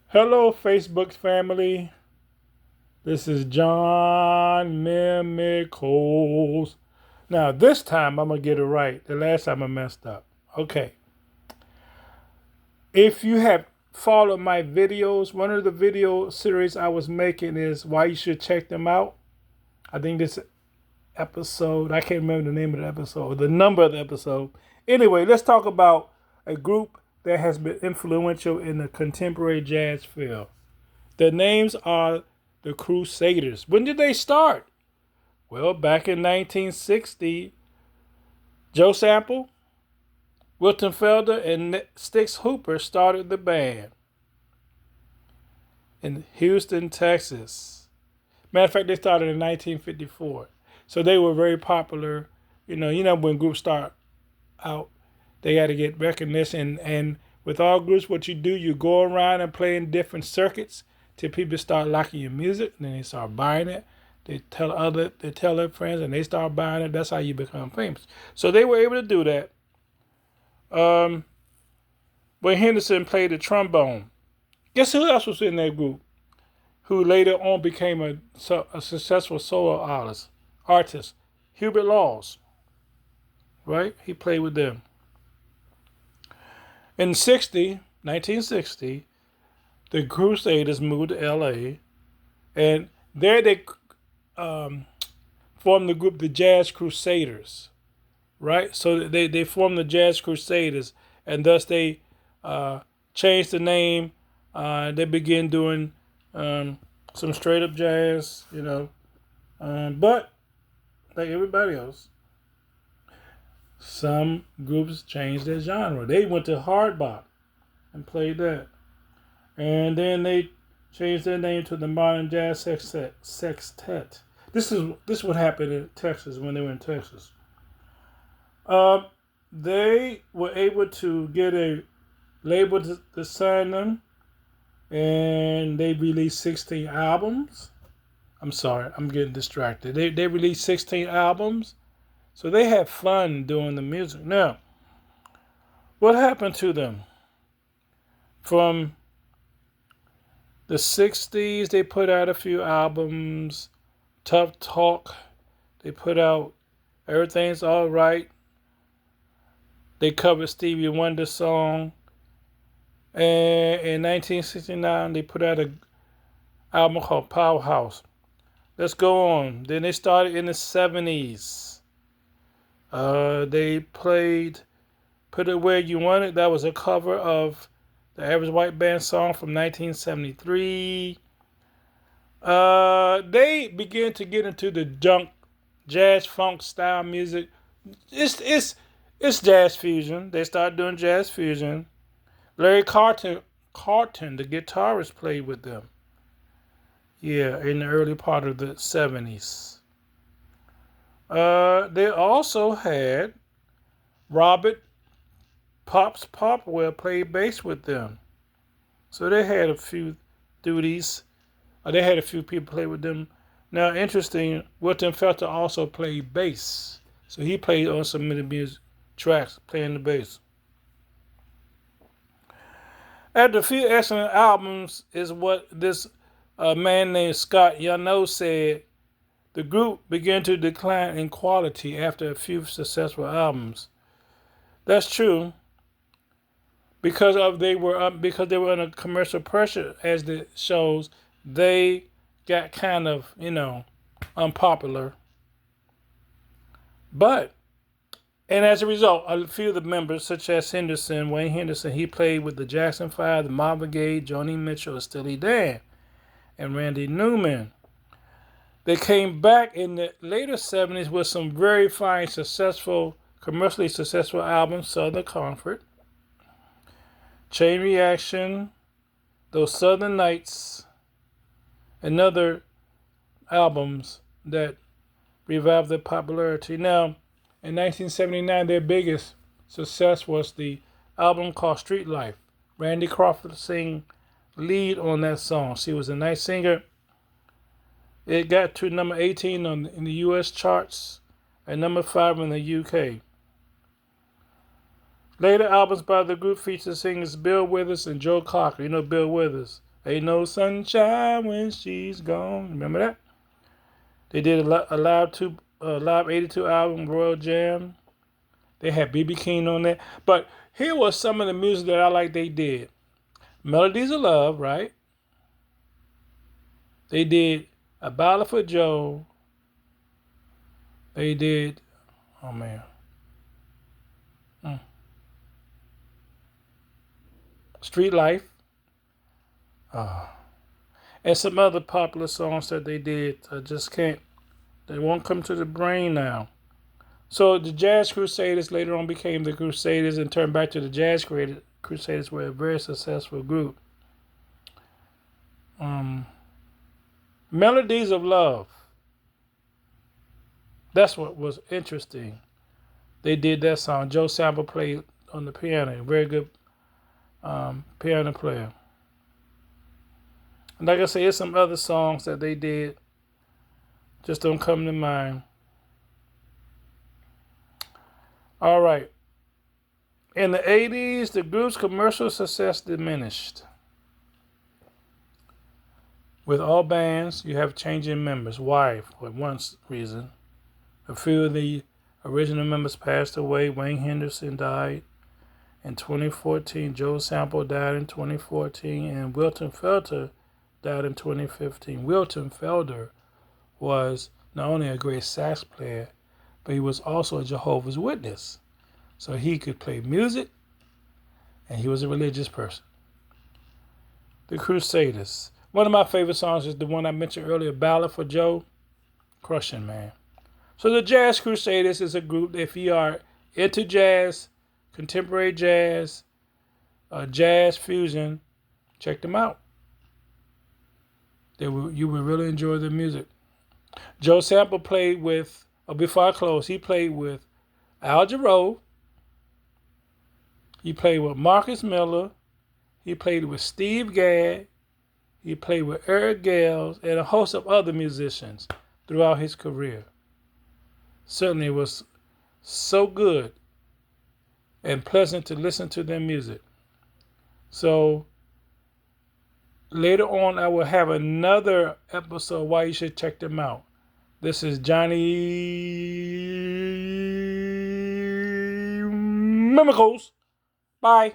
Hello, Facebook family. This is John Mimicles. Now, this time I'm going to get it right. The last time I messed up. Okay. If you have followed my videos, one of the video series I was making is why you should check them out. I think this episode, I can't remember the name of the episode, or the number of the episode. Anyway, let's talk about a group that has been influential in the contemporary jazz field. The names are the Crusaders. When did they start? Well, back in 1960, Joe Sample, Wilton Felder, and Stix Hooper started the band in Houston, Texas. Matter of fact, they started in 1954. So they were very popular. You know when groups start out, they got to get recognition. And with all groups, what you do, you go around and play in different circuits till people start liking your music, and then they start buying it. They tell their friends, and they start buying it. That's how you become famous. So they were able to do that. When Henderson played the trombone, guess who else was in that group? Who later on became a successful solo artist, Hubert Laws. Right? He played with them. In 1960, the Crusaders moved to L.A., and there they formed the group the Jazz Crusaders, right? So they formed the Jazz Crusaders, and thus they changed the name. They began doing some straight up jazz, but like everybody else, some groups changed their genre. They went to hard bop and played that. And then they changed their name to the Modern Jazz Sextet. This is what happened in Texas when they were in Texas. They were able to get a label to sign them, and they released 16 albums. I'm sorry, I'm getting distracted. They released 16 albums, so they had fun doing the music. Now, what happened to them? From the 60s, they put out a few albums. Tough Talk, they put out Everything's All Right. They covered Stevie Wonder's song. And in 1969, they put out an album called Powerhouse. Let's go on. Then they started in the 70s. They played Put It Where You Want It. That was a cover of the Average White Band song from 1973. They began to get into the jazz funk style music. It's jazz fusion. They started doing jazz fusion. Larry Carlton, the guitarist, played with them. Yeah, in the early part of the 70s. They also had Robert Pops Popwell play bass with them. So they had a few duties. They had a few people play with them. Now, interesting, Wilton Felder also played bass. So he played on some of the music tracks, playing the bass. After a few excellent albums is what this man named Scott Yano said, the group began to decline in quality after a few successful albums. That's true because they were under commercial pressure, as it shows. They got kind of unpopular, and as a result, a few of the members, such as Wayne Henderson, he played with the Jackson 5, the Marvin Gaye, Joni Mitchell, Steely Dan, and Randy Newman. They came back in the later 70s with some very fine, commercially successful albums: Southern Comfort, Chain Reaction, Those Southern Nights, and other albums that revived their popularity. Now, in 1979, their biggest success was the album called Street Life. Randy Crawford sang lead on that song. She was a nice singer. It got to number 18 in the U.S. charts and number 5 in the U.K. Later albums by the group featured singers Bill Withers and Joe Cocker. You know Bill Withers, Ain't no sunshine when she's gone. Remember that? They did a live 82 album, Royal Jam. They had B.B. King on that. But here was some of the music that I like they did. Melodies of Love, right? They did A Ballad for Joe. They did, oh man. Street Life. And some other popular songs that they did. I just can't, they won't come to the brain now. So the Jazz Crusaders later on became the Crusaders and turned back to the Jazz Crusaders, were a very successful group. Melodies of Love. That's what was interesting. They did that song. Joe Sample played on the piano. Very good piano player. And like I say, there's some other songs that they did. Just don't come to mind. All right. In the 80s, the group's commercial success diminished. With all bands, you have changing members. Why? For one reason. A few of the original members passed away. Wayne Henderson died in 2014. Joe Sample died in 2014. And Wilton Felder died in 2015. Wilton Felder was not only a great sax player, but he was also a Jehovah's Witness. So he could play music, and he was a religious person. The Crusaders. One of my favorite songs is the one I mentioned earlier, Ballad for Joe. Crushing, man. So the Jazz Crusaders is a group, if you are into jazz, contemporary jazz, jazz fusion, check them out. You will really enjoy their music. Joe Sample played with, before I close, he played with Al Jarreau. He played with Marcus Miller. He played with Steve Gadd. He played with Eric Gales and a host of other musicians throughout his career. Certainly it was so good and pleasant to listen to their music. So later on, I will have another episode why you should check them out. This is Johnny Mimicles. Bye.